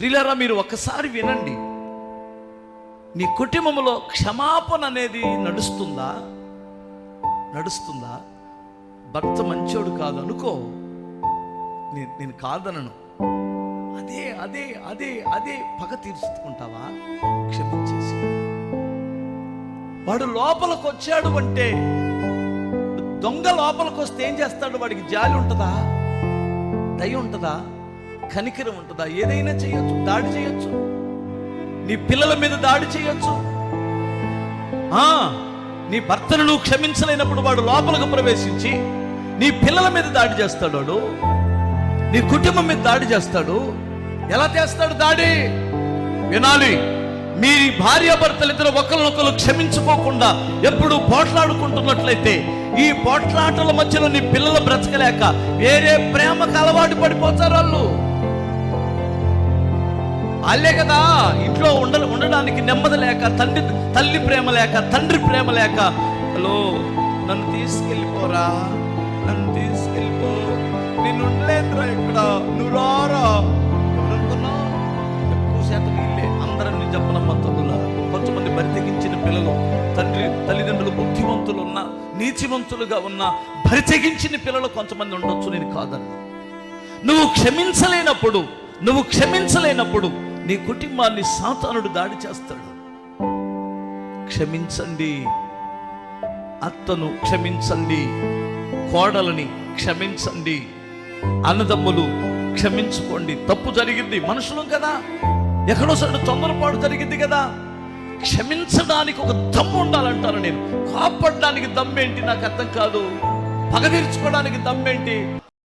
ప్రియులారా, మీరు ఒక్కసారి వినండి. నీ కుటుంబంలో క్షమాపణ అనేది నడుస్తుందా? భర్త మంచోడు కాదు అనుకో, నేను కాదనను. అదే అదే అదే అదే పగ తీర్చుకుంటావా? క్షమించేసి. వాడు లోపలికి వచ్చాడు అంటే, దొంగ లోపలికి వస్తే ఏం చేస్తాడు? వాడికి జాలి ఉంటుందా? దయ ఉంటుందా? కనికరం ఉంటుందా? ఏదైనా చేయొచ్చు, దాడి చేయొచ్చు, నీ పిల్లల మీద దాడి చేయొచ్చు. నీ భర్తను నువ్వు క్షమించలేనప్పుడు వాడు లోపలికి ప్రవేశించి నీ పిల్లల మీద దాడి చేస్తాడు, వాడు నీ కుటుంబం మీద దాడి చేస్తాడు. ఎలా చేస్తాడు దాడి? వినాలి. మీ భార్యాభర్తలిద్దరు ఒకరినొకరు క్షమించుకోకుండా ఎప్పుడు పోట్లాడుకుంటున్నట్లయితే, ఈ పోట్లాటల మధ్యలో నీ పిల్లలు బ్రతకలేక వేరే ప్రేమకు అలవాటు పడిపోతారు. వాళ్ళే కదా ఇంట్లో ఉండడానికి నెమ్మది లేక, తల్లి ప్రేమ లేక, తండ్రి ప్రేమ లేక, హలో నన్ను తీసుకెళ్ళిపోరా, నన్ను తీసుకెళ్ళిపో, నేను ఉండలేదురా ఇక్కడ, నువ్వు రారా. ఎవరనుకున్నావు? ఎక్కువ శాతం ఇల్లే. అందరిని చెప్పనమ్మ తల్లులారా. కొంతమంది బరితెగించిన పిల్లలు, తల్లిదండ్రులు బుద్ధివంతులు ఉన్నా, నీతివంతులుగా ఉన్నా, బరితెగించిన పిల్లలు కొంతమంది ఉండొచ్చు, నేను కాదన్నా. నువ్వు క్షమించలేనప్పుడు నీ కుటుంబాన్ని సాతానుడు దాడి చేస్తాడు. క్షమించండి, అత్తను క్షమించండి, కోడలని క్షమించండి, అన్నదమ్ములు క్షమించుకోండి. తప్పు జరిగింది, మనుషులం కదా, ఎక్కడోసారి తొందరపాటు జరిగింది కదా. క్షమించడానికి ఒక దమ్ము ఉండాలంటాను నేను. కాపాడడానికి దమ్మేంటి నాకు అర్థం కాదు. పగ తీర్చుకోవడానికి దమ్మేంటి?